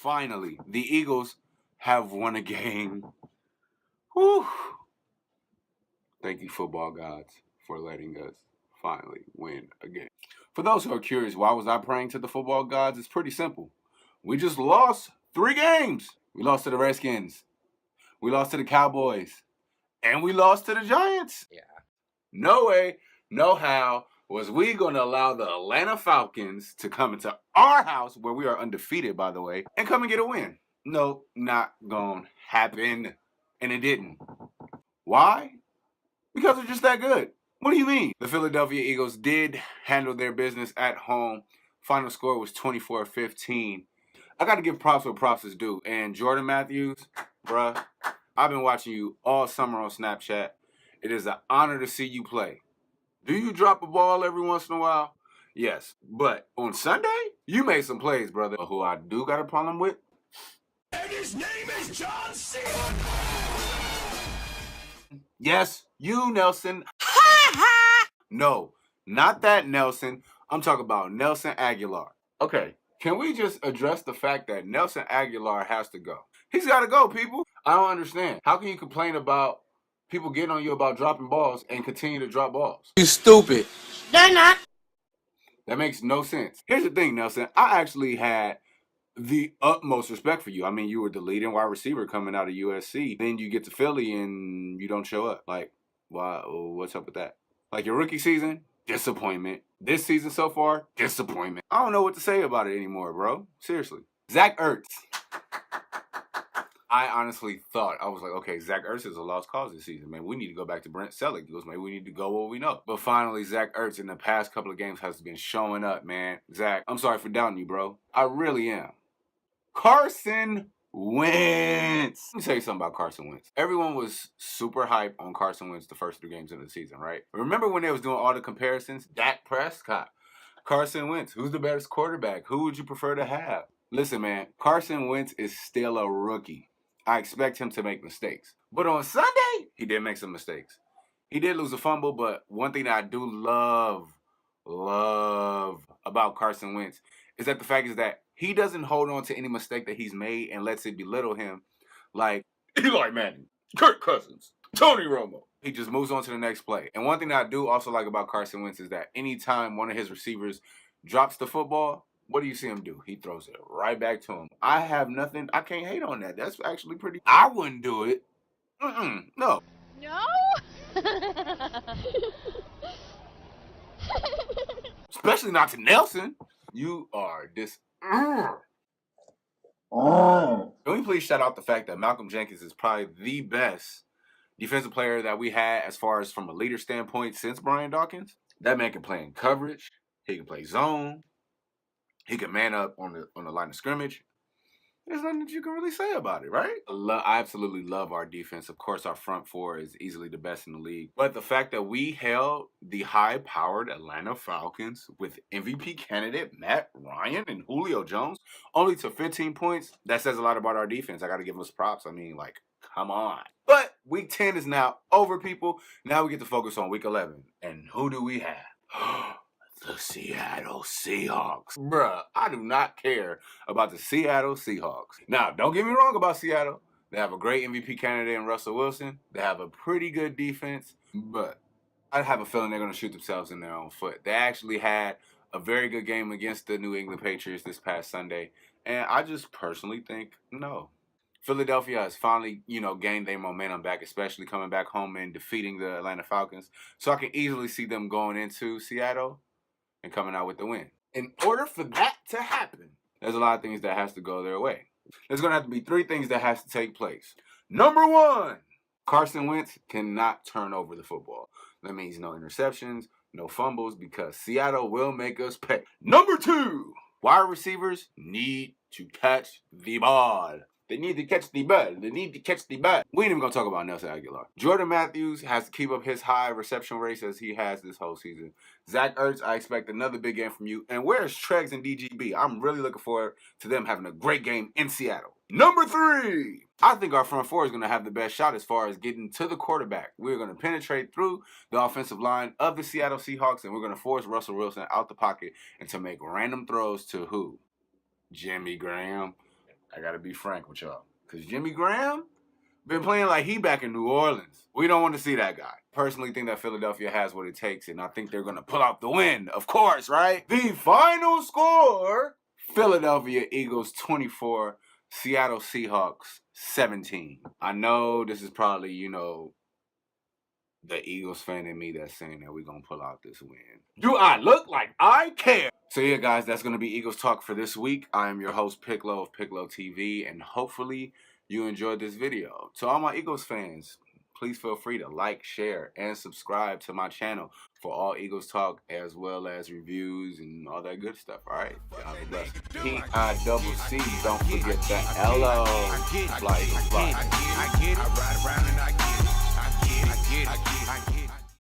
Finally, the Eagles have won a game. Whew. Thank you, football gods, for letting us finally win a game. For those who are curious, why was I praying to the football gods? It's pretty simple. We just lost 3 games. We lost to the Redskins. We lost to the Cowboys. And we lost to the Giants. Yeah. No way, no how was we going to allow the Atlanta Falcons to come into our house, where we are undefeated, by the way, and come and get a win. No, not going to happen. And it didn't. Why? Because they're just that good. What do you mean? The Philadelphia Eagles did handle their business at home. Final score was 24-15. I got to give props where props is due. And Jordan Matthews, bruh, I've been watching you all summer on Snapchat. It is an honor to see you play. Do you drop a ball every once in a while? Yes. But on Sunday, you made some plays, brother. Who I do got a problem with? And his name is John Cena. Yes, you, Nelson. No, not that Nelson. I'm talking about Nelson Aguilar. Okay, can we just address the fact that Nelson Aguilar has to go? He's got to go, people. I don't understand. How can you complain about people getting on you about dropping balls and continue to drop balls? You stupid. They're not. That makes no sense. Here's the thing, Nelson. I actually had the utmost respect for you. I mean, you were the leading wide receiver coming out of USC. Then you get to Philly and you don't show up. Like, why? What's up with that? Like, your rookie season, disappointment. This season so far, disappointment. I don't know what to say about it anymore, bro. Seriously. Zach Ertz. I honestly thought, I was like, okay, Zach Ertz is a lost cause this season, man. We need to go back to Brent Selleck. He goes, maybe we need to go what we know. But finally, Zach Ertz in the past couple of games has been showing up, man. Zach, I'm sorry for doubting you, bro. I really am. Carson Wentz. Let me tell you something about Carson Wentz. Everyone was super hyped on Carson Wentz the first 3 games of the season, right? Remember when they was doing all the comparisons? Dak Prescott, Carson Wentz. Who's the best quarterback? Who would you prefer to have? Listen, man, Carson Wentz is still a rookie. I expect him to make mistakes. But on Sunday, he did make some mistakes. He did lose a fumble, but one thing that I do love about Carson Wentz is that the fact is that he doesn't hold on to any mistake that he's made and lets it belittle him like Eli Manning, Kirk Cousins, Tony Romo. He just moves on to the next play. And one thing that I do also like about Carson Wentz is that anytime one of his receivers drops the football, what do you see him do? He throws it right back to him. I have nothing. I can't hate on that. That's actually pretty. I wouldn't do it. No. No? Especially not to Nelson. You are this. Can we please shout out the fact that Malcolm Jenkins is probably the best defensive player that we had as far as from a leader standpoint since Brian Dawkins? That man can play in coverage. He can play zone. He can man up on the line of scrimmage. There's nothing that you can really say about it, right? I absolutely love our defense. Of course, our front 4 is easily the best in the league. But the fact that we held the high-powered Atlanta Falcons with MVP candidate Matt Ryan and Julio Jones only to 15 points, that says a lot about our defense. I got to give us props. I mean, like, come on. But Week 10 is now over, people. Now we get to focus on Week 11. And who do we have? The Seattle Seahawks. Bruh, I do not care about the Seattle Seahawks. Now, don't get me wrong about Seattle. They have a great MVP candidate in Russell Wilson. They have a pretty good defense. But I have a feeling they're going to shoot themselves in their own foot. They actually had a very good game against the New England Patriots this past Sunday. And I just personally think, no. Philadelphia has finally, gained their momentum back, especially coming back home and defeating the Atlanta Falcons. So I can easily see them going into Seattle and coming out with the win. In order for that to happen, there's a lot of things that has to go their way. There's going to have to be 3 things that has to take place. Number 1, Carson Wentz cannot turn over the football. That means no interceptions, no fumbles, because Seattle will make us pay. Number 2, wide receivers need to catch the ball. They need to catch the ball. They need to catch the ball. We ain't even going to talk about Nelson Aguilar. Jordan Matthews has to keep up his high reception rates as he has this whole season. Zach Ertz, I expect another big game from you. And where's Treggs and DGB? I'm really looking forward to them having a great game in Seattle. Number 3, I think our front 4 is going to have the best shot as far as getting to the quarterback. We're going to penetrate through the offensive line of the Seattle Seahawks, and we're going to force Russell Wilson out the pocket and to make random throws to who? Jimmy Graham. I gotta be frank with y'all. Because Jimmy Graham been playing like he back in New Orleans. We don't want to see that guy. Personally think that Philadelphia has what it takes, and I think they're going to pull out the win, of course, right? The final score, Philadelphia Eagles 24, Seattle Seahawks 17. I know this is probably, you know, the Eagles fan in me that's saying that we're going to pull out this win. Do I look like I care? So yeah, guys, that's going to be Eagles Talk for this week. I am your host, Picclo of Picclo TV, and hopefully you enjoyed this video. To all my Eagles fans, please feel free to like, share, and subscribe to my channel for all Eagles Talk as well as reviews and all that good stuff, all right? Y'all have a blessed P-I-double-C. Don't forget that L-O. Fly, fly. I ride around and I get it. I get it.